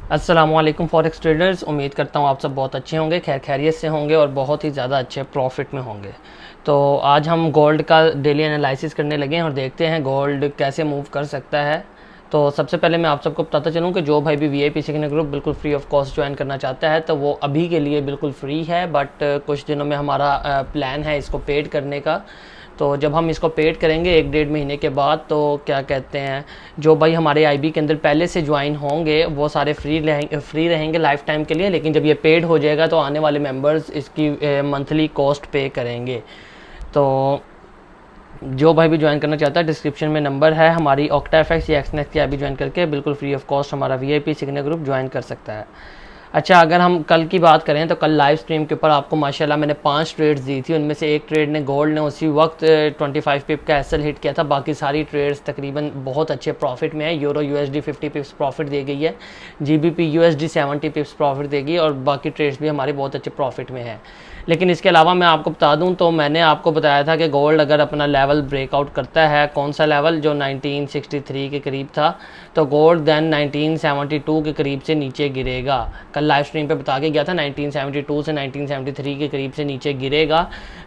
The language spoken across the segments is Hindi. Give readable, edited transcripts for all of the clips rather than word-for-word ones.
अस्सलामुअलैकुम फॉरेक्स ट्रेडर्स, उम्मीद करता हूँ आप सब बहुत अच्छे होंगे, खैर खैरियत से होंगे और बहुत ही ज़्यादा अच्छे प्रॉफिट में होंगे। तो आज हम गोल्ड का डेली एनालिसिस करने लगे हैं और देखते हैं गोल्ड कैसे मूव कर सकता है। तो सबसे पहले मैं आप सबको बताता चलूँ कि जो भाई भी वीआईपी सीखने ग्रुप बिल्कुल फ्री ऑफ कॉस्ट ज्वाइन करना चाहता है तो वो अभी के लिए बिल्कुल फ्री है, बट कुछ दिनों में हमारा प्लान है इसको पेड करने का। तो जब हम इसको पेड करेंगे 1-1.5 महीने के बाद, तो क्या कहते हैं, जो भाई हमारे आईबी के अंदर पहले से ज्वाइन होंगे वो सारे फ्री रहेंगे लाइफ टाइम के लिए। लेकिन जब ये पेड हो जाएगा तो आने वाले मेंबर्स इसकी मंथली कॉस्ट पे करेंगे। तो जो भाई भी ज्वाइन करना चाहता है, डिस्क्रिप्शन में नंबर है हमारी ऑक्टाफेक्स या एक्सनेक्स की भी ज्वाइन करके बिल्कुल फ्री ऑफ कॉस्ट हमारा वीआईपी सीखने ग्रुप ज्वाइन कर सकता है। अच्छा, अगर हम कल की बात करें तो कल लाइव स्ट्रीम के ऊपर आपको माशाल्लाह मैंने 5 ट्रेड्स दी थी। उनमें से एक ट्रेड ने गोल्ड ने उसी वक्त 25 पिप का एसएल हिट किया था। बाकी सारी ट्रेड्स तकरीबन बहुत अच्छे प्रॉफिट में है। यूरो यूएसडी 50 पिप्स प्रॉफिट दे गई है, जीबीपी यूएसडी 70 पिप्स प्रॉफिट देगी और बाकी ट्रेड्स भी हमारे बहुत अच्छे प्रॉफिट में है। लेकिन इसके अलावा मैं आपको बता दूं तो मैंने आपको बताया था कि गोल्ड अगर अपना लेवल ब्रेकआउट करता है, कौन सा लेवल, जो 1963 के करीब था, तो गोल्ड देन 1972 के करीब से नीचे गिरेगा। कल लाइव स्ट्रीम पे बता के गया था 1972 से 1973 के करीब से नीचे गिरेगा।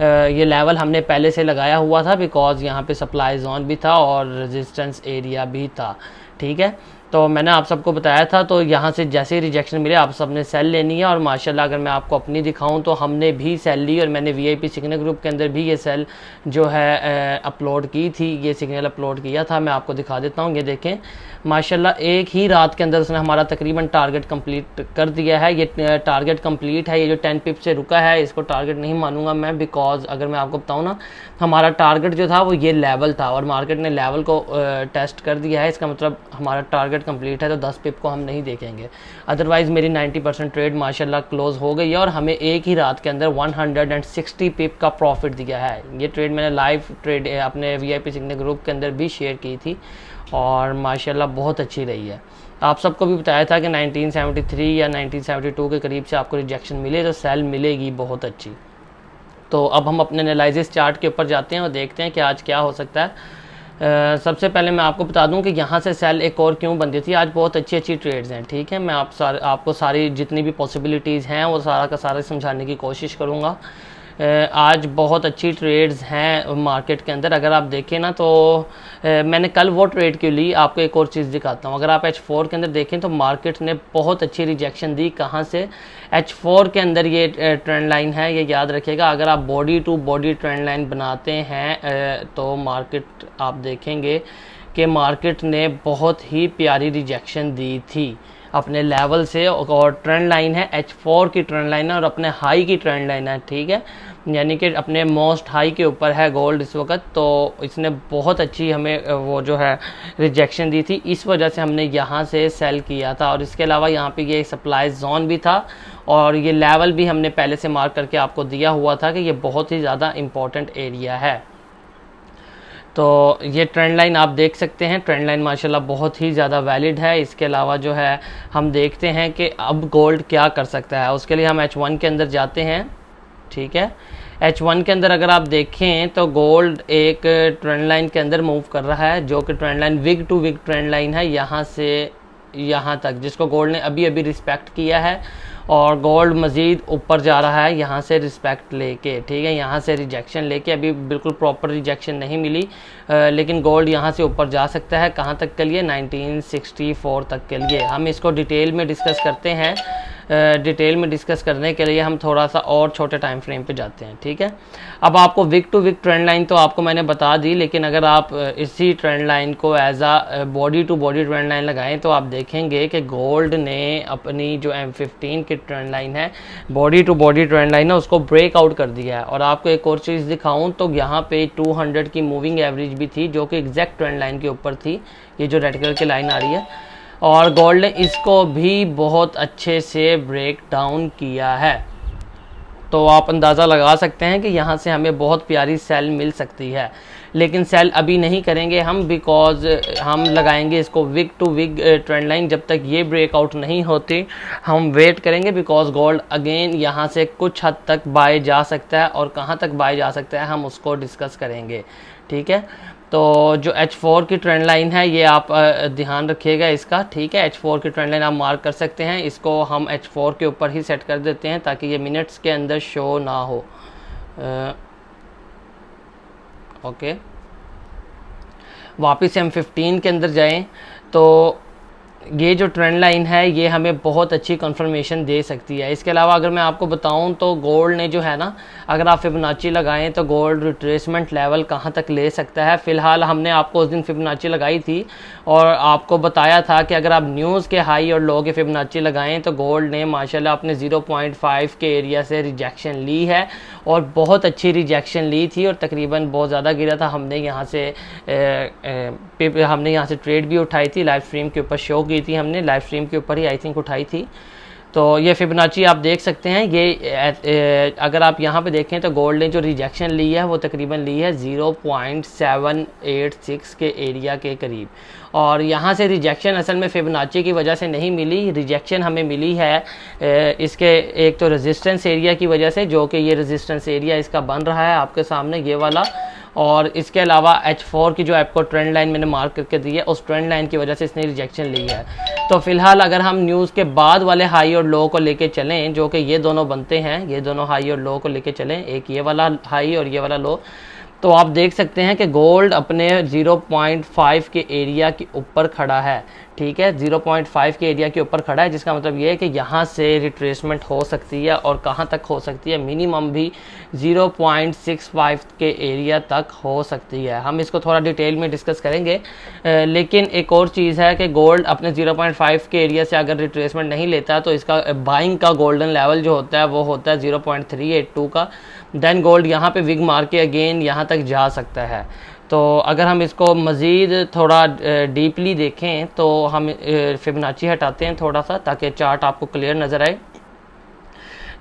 ये लेवल हमने पहले से लगाया हुआ था बिकॉज यहाँ पे सप्लाई जोन भी था और रेजिस्टेंस एरिया भी था। ठीक है, तो मैंने आप सबको बताया था। तो यहाँ से जैसे ही रिजेक्शन मिले आप सबने सेल लेनी है और माशाल्लाह अगर मैं आपको अपनी दिखाऊं तो हमने भी सेल ली और मैंने वीआईपी सिग्नल ग्रुप के अंदर भी ये सेल जो है अपलोड की थी, ये सिग्नल अपलोड किया था। मैं आपको दिखा देता हूँ, ये देखें माशाल्लाह एक ही रात के अंदर उसने हमारा तकरीबन टारगेट कंप्लीट कर दिया है। ये टारगेट कंप्लीट है। ये जो 10 पिप से रुका है इसको टारगेट नहीं मानूंगा मैं, बिकॉज अगर मैं आपको बताऊँ ना, हमारा टारगेट जो था वो ये लेवल था और मार्केट ने लेवल को टेस्ट कर दिया है। इसका मतलब हमारा टारगेट कंप्लीट है, तो 10 पिप को हम नहीं देखेंगे। अदरवाइज़ मेरी 90% ट्रेड माशाल्लाह क्लोज हो गई है और हमें एक ही रात के अंदर 160 पिप का प्रॉफिट दिया है। ये ट्रेड मैंने लाइव ट्रेड अपने वीआईपी सिग्नल ग्रुप के अंदर भी शेयर की थी और माशाल्लाह बहुत अच्छी रही है। आप सबको भी बताया था कि 1973 या 1972 के करीब से आपको रिजेक्शन मिले तो सेल मिलेगी बहुत अच्छी। तो अब हम अपने एनालिसिस चार्ट के ऊपर जाते हैं और देखते हैं कि आज क्या हो सकता है। सबसे पहले मैं आपको बता दूं कि यहाँ से सेल एक और क्यों बनती थी। आज बहुत अच्छी अच्छी ट्रेड्स हैं, ठीक है। मैं आपको सारी जितनी भी पॉसिबिलिटीज़ हैं वो सारा का सारा समझाने की कोशिश करूँगा। आज बहुत अच्छी ट्रेड्स हैं मार्केट के अंदर। अगर आप देखें ना तो मैंने कल वो ट्रेड क्यों ली, आपको एक और चीज़ दिखाता हूँ। अगर आप H4 के अंदर देखें तो मार्केट ने बहुत अच्छी रिजेक्शन दी। कहाँ से? H4 के अंदर ये ट्रेंड लाइन है, ये याद रखिएगा। अगर आप body to body trend line बनाते हैं तो मार्केट आप देखेंगे कि मार्केट ने बहुत ही प्यारी रिजेक्शन दी थी अपने लेवल से और ट्रेंड लाइन है H4 की ट्रेंड लाइन है और अपने हाई की ट्रेंड लाइन है, ठीक है। यानी कि अपने मोस्ट हाई के ऊपर है गोल्ड इस वक्त। तो इसने बहुत अच्छी हमें वो जो है रिजेक्शन दी थी, इस वजह से हमने यहाँ से सेल किया था। और इसके अलावा यहाँ पे ये सप्लाई जोन भी था और ये लेवल भी हमने पहले से मार्क करके आपको दिया हुआ था कि ये बहुत ही ज़्यादा इम्पोर्टेंट एरिया है। तो ये ट्रेंड लाइन आप देख सकते हैं, ट्रेंड लाइन माशाल्लाह बहुत ही ज़्यादा वैलिड है। इसके अलावा जो है हम देखते हैं कि अब गोल्ड क्या कर सकता है। उसके लिए हम H1 के अंदर जाते हैं, ठीक है। H1 के अंदर अगर आप देखें तो गोल्ड एक ट्रेंड लाइन के अंदर मूव कर रहा है, जो कि trend line wick to wick trend line है, यहाँ से यहाँ तक, जिसको गोल्ड ने अभी अभी रिस्पेक्ट किया है। और गोल्ड मज़ीद ऊपर जा रहा है यहाँ से रिस्पेक्ट लेके, ठीक है। यहाँ से रिजेक्शन लेके अभी बिल्कुल प्रॉपर रिजेक्शन नहीं मिली, लेकिन गोल्ड यहाँ से ऊपर जा सकता है। कहाँ तक के लिए? 1964 तक के लिए। हम इसको डिटेल में डिस्कस करते हैं। डिटेल में डिस्कस करने के लिए हम थोड़ा सा और छोटे टाइम फ्रेम पे जाते हैं, ठीक है। अब आपको wick to wick trend line तो आपको मैंने बता दी, लेकिन अगर आप इसी ट्रेंड लाइन को as a body to body trend line लगाएं तो आप देखेंगे कि गोल्ड ने अपनी जो M15 की ट्रेंड लाइन है, body to body trend line है, उसको ब्रेकआउट कर दिया है। और आपको एक और चीज़ दिखाऊं तो यहाँ पे 200 की मूविंग एवरेज भी थी जो कि एग्जैक्ट ट्रेंड लाइन के ऊपर थी, ये जो रेड कलर की लाइन आ रही है। और गोल्ड ने इसको भी बहुत अच्छे से ब्रेक डाउन किया है। तो आप अंदाज़ा लगा सकते हैं कि यहाँ से हमें बहुत प्यारी सेल मिल सकती है, लेकिन सेल अभी नहीं करेंगे हम, बिकॉज हम लगाएंगे इसको wick to wick trend line. जब तक ये ब्रेकआउट नहीं होती हम वेट करेंगे, बिकॉज गोल्ड अगेन यहाँ से कुछ हद तक बाय जा सकता है और कहाँ तक बाय जा सकता है हम उसको डिस्कस करेंगे, ठीक है। तो तो जो H4 की ट्रेंड लाइन है ये आप ध्यान रखिएगा इसका, ठीक है। H4 की ट्रेंड लाइन आप मार्क कर सकते हैं, इसको हम H4 के ऊपर ही सेट कर देते हैं ताकि ये मिनट्स के अंदर शो ना हो। ओके, वापस से हम 15 के अंदर जाएं तो ये जो ट्रेंड लाइन है ये हमें बहुत अच्छी कंफर्मेशन दे सकती है। इसके अलावा अगर मैं आपको बताऊं तो गोल्ड ने जो है ना, अगर आप फिबोनाची लगाएं तो गोल्ड रिट्रेसमेंट लेवल कहां तक ले सकता है। फ़िलहाल हमने आपको उस दिन फिबोनाची लगाई थी और आपको बताया था कि अगर आप न्यूज़ के हाई और लो के फिबोनाची लगाएं तो गोल्ड ने माशाल्लाह अपने 0.5 के एरिया से रिजेक्शन ली है और बहुत अच्छी रिजेक्शन ली थी और तकरीबन बहुत ज़्यादा गिरा था। हमने यहाँ से ट्रेड भी उठाई थी, लाइव स्ट्रीम के ऊपर शो की थी, हमने लाइव स्ट्रीम के ऊपर ही आई थिंक उठाई थी। तो ये फिबोनाची आप देख सकते हैं, ये अगर आप यहाँ पे देखें तो गोल्ड ने जो रिजेक्शन ली है वो तकरीबन ली है 0.786 के एरिया के करीब। और यहाँ से रिजेक्शन असल में फिबोनाची की वजह से नहीं मिली, रिजेक्शन हमें मिली है इसके एक तो रेजिस्टेंस एरिया की वजह से, जो कि ये रेजिस्टेंस एरिया इसका बन रहा है आपके सामने ये वाला, और इसके अलावा H4 की जो आपको ट्रेंड लाइन मैंने मार्क करके दी है उस ट्रेंड लाइन की वजह से इसने रिजेक्शन ली है। तो फिलहाल अगर हम न्यूज़ के बाद वाले हाई और लो को लेके चलें, जो कि ये दोनों बनते हैं, ये दोनों हाई और लो को लेके चलें, एक ये वाला हाई और ये वाला लो, तो आप देख सकते हैं कि गोल्ड अपने 0.5 के एरिया के ऊपर खड़ा है, ठीक है। 0.5 के एरिया के ऊपर खड़ा है, जिसका मतलब ये है कि यहाँ से रिट्रेसमेंट हो सकती है और कहाँ तक हो सकती है, मिनिमम भी 0.65 के एरिया तक हो सकती है। हम इसको थोड़ा डिटेल में डिस्कस करेंगे। लेकिन एक और चीज़ है कि गोल्ड अपने 0.5 के एरिया से अगर रिट्रेसमेंट नहीं लेता तो इसका बाइंग का गोल्डन लेवल जो होता है वो होता है 0.382 का। देन गोल्ड यहाँ पे विग मार के अगेन यहाँ तक जा सकता है। तो अगर हम इसको मज़ीद थोड़ा डीपली देखें तो हम फिबोनाची हटाते हैं थोड़ा सा ताकि चार्ट आपको क्लियर नज़र आए।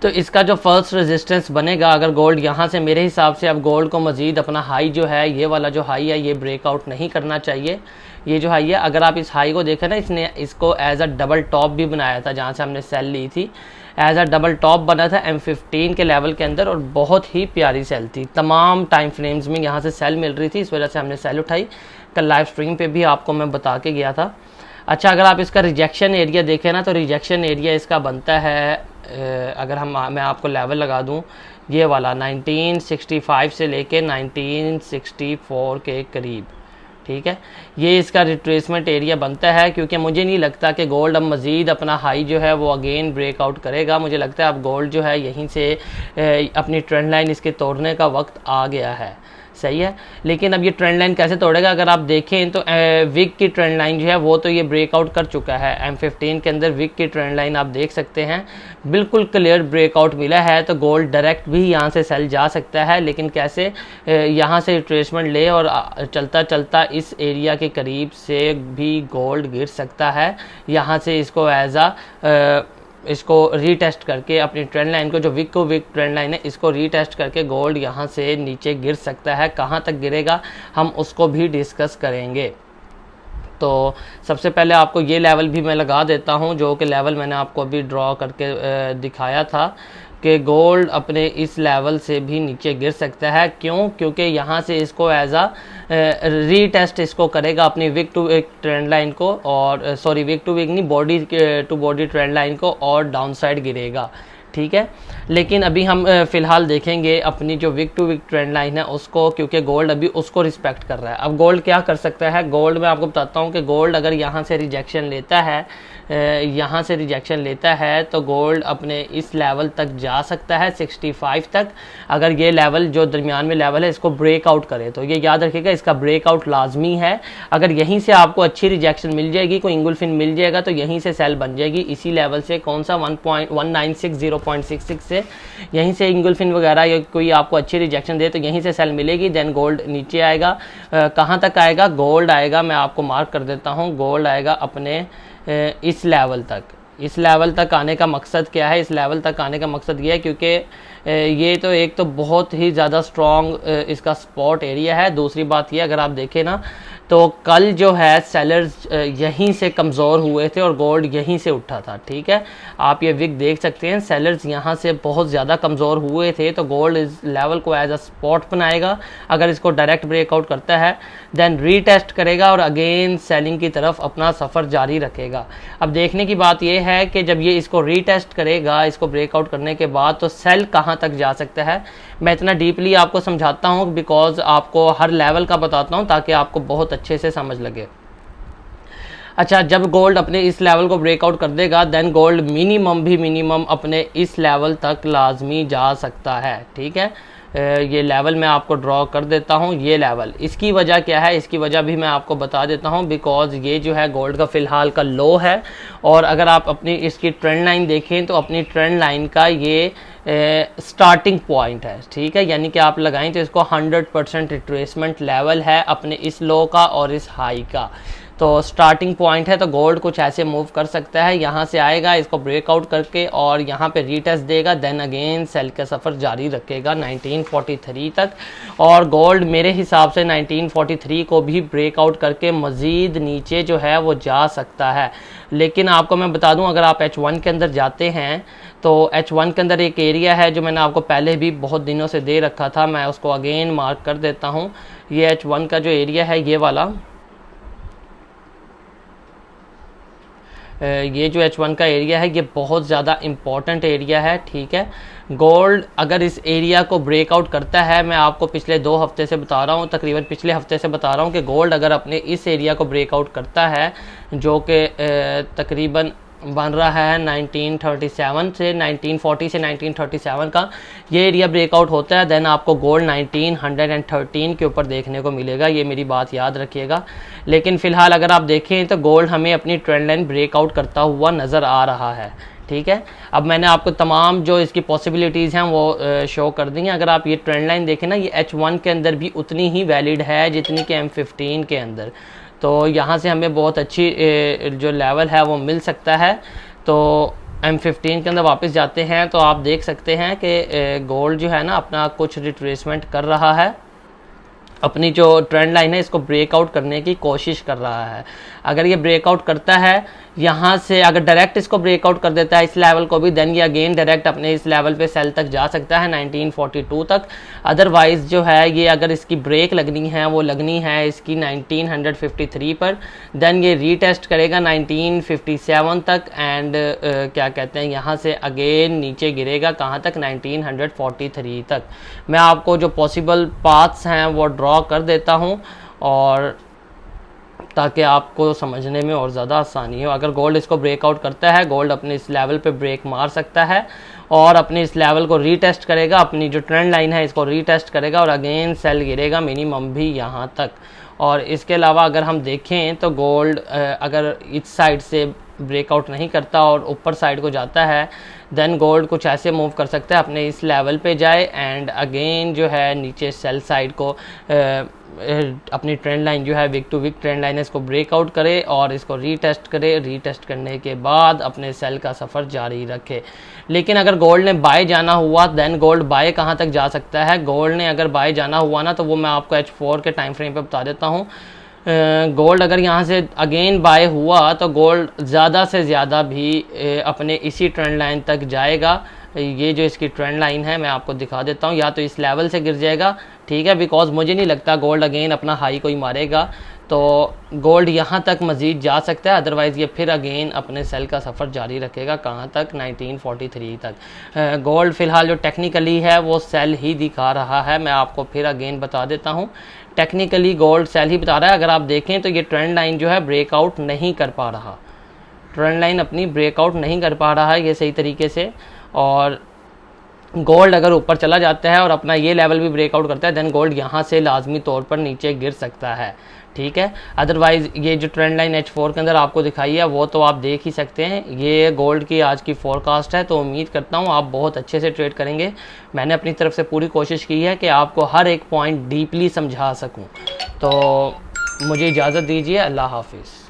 तो इसका जो फर्स्ट रेजिस्टेंस बनेगा, अगर गोल्ड यहाँ से, मेरे हिसाब से अब गोल्ड को मज़ीद अपना हाई जो है, ये वाला जो हाई है ये ब्रेकआउट नहीं करना चाहिए। ये जो हाई है, अगर आप इस हाई को देखें ना, इसने इसको एज अ डबल टॉप भी बनाया था जहाँ से हमने सेल ली थी, एज अ डबल टॉप बना था M15 के लेवल के अंदर और बहुत ही प्यारी सेल थी। तमाम टाइम फ्रेम्स में यहाँ से सेल मिल रही थी, इस वजह से हमने सेल उठाई। कल लाइव स्ट्रीम पे भी आपको मैं बता के गया था। अच्छा, अगर आप इसका रिजेक्शन एरिया देखें ना, तो रिजेक्शन एरिया इसका बनता है, अगर मैं आपको लेवल लगा दूं, ये वाला 1965 से लेके 1964 के करीब, ठीक है। ये इसका रिट्रेसमेंट एरिया बनता है, क्योंकि मुझे नहीं लगता कि गोल्ड अब मज़ीद अपना हाई जो है वो अगेन ब्रेकआउट करेगा। मुझे लगता है अब गोल्ड जो है यहीं से अपनी ट्रेंड लाइन इसके तोड़ने का वक्त आ गया है, सही है। लेकिन अब ये ट्रेंड लाइन कैसे तोड़ेगा, अगर आप देखें तो विग की ट्रेंड लाइन जो है वो तो ये ब्रेकआउट कर चुका है। M15 के अंदर विग की ट्रेंड लाइन आप देख सकते हैं, बिल्कुल क्लियर ब्रेकआउट मिला है। तो गोल्ड डायरेक्ट भी यहाँ से सेल जा सकता है, लेकिन कैसे, यहाँ से रिट्रेसमेंट ले और चलता चलता इस एरिया के करीब से भी गोल्ड गिर सकता है। यहाँ से इसको इसको रीटेस्ट करके अपनी ट्रेंड लाइन को, जो विग ट्रेंड लाइन है, इसको रीटेस्ट करके गोल्ड यहाँ से नीचे गिर सकता है। कहाँ तक गिरेगा हम उसको भी डिस्कस करेंगे। तो सबसे पहले आपको ये लेवल भी मैं लगा देता हूँ, जो कि लेवल मैंने आपको अभी ड्रॉ करके दिखाया था कि गोल्ड अपने इस लेवल से भी नीचे गिर सकता है। क्यों? क्योंकि यहाँ से इसको एज अ रीटेस्ट इसको करेगा अपनी wick to wick trend line को, और सॉरी विग टू विग नहीं, body to body trend line को, और डाउन साइड गिरेगा, ठीक है। लेकिन अभी हम फ़िलहाल देखेंगे अपनी जो wick to wick trend line है उसको, क्योंकि गोल्ड अभी उसको रिस्पेक्ट कर रहा है। अब गोल्ड क्या कर सकता है, गोल्ड मैं आपको बताता हूँ कि गोल्ड अगर यहाँ से रिजेक्शन लेता है, यहाँ से रिजेक्शन लेता है तो गोल्ड अपने इस लेवल तक जा सकता है 65 तक। अगर ये लेवल जो दरमियान में लेवल है इसको ब्रेकआउट करे तो ये याद रखिएगा इसका ब्रेकआउट लाजमी है। अगर यहीं से आपको अच्छी रिजेक्शन मिल जाएगी, कोई इंगुलफिन मिल जाएगा, तो यहीं से सेल बन जाएगी इसी लेवल से, कौन सा 1.196 0.66 से, यहीं से इंगुलफिन वगैरह या कोई आपको अच्छी रिजेक्शन दे तो यहीं से सेल मिलेगी। देन गोल्ड नीचे आएगा, कहाँ तक आएगा, गोल्ड आएगा, मैं आपको मार्क कर देता हूँ, गोल्ड आएगा अपने इस लेवल तक। इस लेवल तक आने का मकसद क्या है, इस लेवल तक आने का मकसद ये है क्योंकि ये तो एक तो बहुत ही ज़्यादा स्ट्रॉन्ग इसका स्पॉट एरिया है। दूसरी बात ये, अगर आप देखें ना, तो कल जो है सेलर्स यहीं से कमज़ोर हुए थे और गोल्ड यहीं से उठा था, ठीक है। आप ये विक देख सकते हैं, सेलर्स यहाँ से बहुत ज़्यादा कमज़ोर हुए थे, तो गोल्ड इस लेवल को एज अ स्पॉट बनाएगा। अगर इसको डायरेक्ट ब्रेकआउट करता है देन रीटेस्ट करेगा और अगेन सेलिंग की तरफ अपना सफ़र जारी रखेगा। अब देखने की बात यह है कि जब ये इसको रीटेस्ट करेगा, इसको ब्रेकआउट करने के बाद, तो सेल कहाँ तक जा सकता है। मैं इतना डीपली आपको समझाता हूँ बिकॉज आपको हर लेवल का बताता हूँ ताकि आपको बहुत अच्छे से समझ लगे। अच्छा, जब गोल्ड अपने इस लेवल को ब्रेकआउट कर देगा देन गोल्ड मिनिमम अपने इस लेवल तक लाजमी जा सकता है, ठीक है। ये लेवल मैं आपको ड्रॉ कर देता हूँ, ये लेवल। इसकी वजह क्या है, इसकी वजह भी मैं आपको बता देता हूँ बिकॉज ये जो है गोल्ड का फ़िलहाल का लो है। और अगर आप अपनी इसकी ट्रेंड लाइन देखें तो अपनी ट्रेंड लाइन का ये स्टार्टिंग पॉइंट है, ठीक है। यानी कि आप लगाएं तो इसको 100% रिट्रेसमेंट लेवल है अपने इस लो का और इस हाई का। तो स्टार्टिंग पॉइंट है, तो गोल्ड कुछ ऐसे मूव कर सकता है, यहाँ से आएगा, इसको ब्रेकआउट करके और यहाँ पे रीटेस्ट देगा, देन अगेन सेल का सफ़र जारी रखेगा 1943 तक। और गोल्ड मेरे हिसाब से 1943 को भी ब्रेकआउट करके मज़ीद नीचे जो है वो जा सकता है। लेकिन आपको मैं बता दूं, अगर आप H1 के अंदर जाते हैं तो H1 के अंदर एक एरिया है जो मैंने आपको पहले भी बहुत दिनों से दे रखा था, मैं उसको अगेन मार्क कर देता हूँ। ये H1 का जो एरिया है, ये वाला, ये जो H1 का एरिया है ये बहुत ज़्यादा इम्पॉर्टेंट एरिया है, ठीक है। गोल्ड अगर इस एरिया को ब्रेकआउट करता है, मैं आपको पिछले 2 हफ्ते से बता रहा हूँ, तकरीबन पिछले हफ्ते से बता रहा हूँ कि गोल्ड अगर अपने इस एरिया को ब्रेकआउट करता है जो कि तकरीबन बन रहा है 1937 से 1940 से 1937 का, ये एरिया ब्रेकआउट होता है देन आपको गोल्ड 1913 के ऊपर देखने को मिलेगा। ये मेरी बात याद रखिएगा। लेकिन फ़िलहाल अगर आप देखें तो गोल्ड हमें अपनी ट्रेंड लाइन ब्रेकआउट करता हुआ नज़र आ रहा है, ठीक है। अब मैंने आपको तमाम जो इसकी पॉसिबिलिटीज़ हैं वो शो कर दी हैं। अगर आप ये ट्रेंड लाइन देखें ना, ये H1 के अंदर भी उतनी ही वैलिड है जितनी कि M15 के अंदर। तो यहाँ से हमें बहुत अच्छी जो लेवल है वो मिल सकता है। तो M15 के अंदर वापस जाते हैं तो आप देख सकते हैं कि गोल्ड जो है ना अपना कुछ रिट्रेसमेंट कर रहा है, अपनी जो ट्रेंड लाइन है इसको ब्रेकआउट करने की कोशिश कर रहा है। अगर ये ब्रेकआउट करता है यहाँ से, अगर डायरेक्ट इसको ब्रेकआउट कर देता है इस लेवल को भी, देन ये अगेन डायरेक्ट अपने इस लेवल पे सेल तक जा सकता है 1942 तक। अदरवाइज़ जो है ये अगर इसकी ब्रेक लगनी है वो लगनी है इसकी 1953 पर, देन ये रीटेस्ट करेगा 1957 तक एंड क्या कहते हैं यहाँ से अगेन नीचे गिरेगा कहाँ तक, 1943 तक। मैं आपको जो पॉसिबल पाथ्स हैं वो ड्रॉ कर देता हूँ और ताकि आपको समझने में और ज़्यादा आसानी हो। अगर गोल्ड इसको ब्रेकआउट करता है, गोल्ड अपने इस लेवल पे ब्रेक मार सकता है और अपने इस लेवल को रीटेस्ट करेगा, अपनी जो ट्रेंड लाइन है इसको रीटेस्ट करेगा और अगेन सेल गिरेगा मिनिमम भी यहाँ तक। और इसके अलावा अगर हम देखें तो गोल्ड अगर इस साइड से ब्रेकआउट नहीं करता और ऊपर साइड को जाता है, देन गोल्ड कुछ ऐसे मूव कर सकता है, अपने इस लेवल पे जाए एंड अगेन जो है नीचे सेल साइड को अपनी ट्रेंड लाइन जो है wick to wick trend line है इसको ब्रेकआउट करे और इसको रीटेस्ट करे। रीटेस्ट करने के बाद अपने सेल का सफ़र जारी रखे। लेकिन अगर गोल्ड ने बाय जाना हुआ देन गोल्ड बाय कहाँ तक जा सकता है। गोल्ड ने अगर बाय जाना हुआ ना तो वो मैं आपको H4 के टाइम फ्रेम पे बता देता हूँ। गोल्ड अगर यहाँ से अगेन बाय हुआ तो गोल्ड ज़्यादा से ज़्यादा भी अपने इसी ट्रेंड लाइन तक जाएगा। ये जो इसकी ट्रेंड लाइन है मैं आपको दिखा देता हूँ, या तो इस लेवल से गिर जाएगा, ठीक है, बिकॉज मुझे नहीं लगता गोल्ड अगेन अपना हाई को ही मारेगा, तो गोल्ड यहाँ तक मज़ीद जा सकता है। अदरवाइज़ ये फिर अगेन अपने सेल का सफ़र जारी रखेगा कहाँ तक, 1943 तक। गोल्ड फ़िलहाल जो टेक्निकली है वो सेल ही दिखा रहा है। मैं आपको फिर अगेन बता देता हूँ, टेक्निकली गोल्ड सेल ही बता रहा है। अगर आप देखें तो ये ट्रेंड लाइन जो है ब्रेकआउट नहीं कर पा रहा, ट्रेंड लाइन अपनी ब्रेकआउट नहीं कर पा रहा है ये सही तरीके से। और गोल्ड अगर ऊपर चला जाता है और अपना ये लेवल भी ब्रेकआउट करता है देन गोल्ड यहाँ से लाजमी तौर पर नीचे गिर सकता है, ठीक है। अदरवाइज़ ये जो ट्रेंड लाइन H4 के अंदर आपको दिखाई है वो तो आप देख ही सकते हैं। ये गोल्ड की आज की फोरकास्ट है, तो उम्मीद करता हूँ आप बहुत अच्छे से ट्रेड करेंगे। मैंने अपनी तरफ से पूरी कोशिश की है कि आपको हर एक पॉइंट डीपली समझा सकूँ। तो मुझे इजाज़त दीजिए, अल्लाह हाफिज़।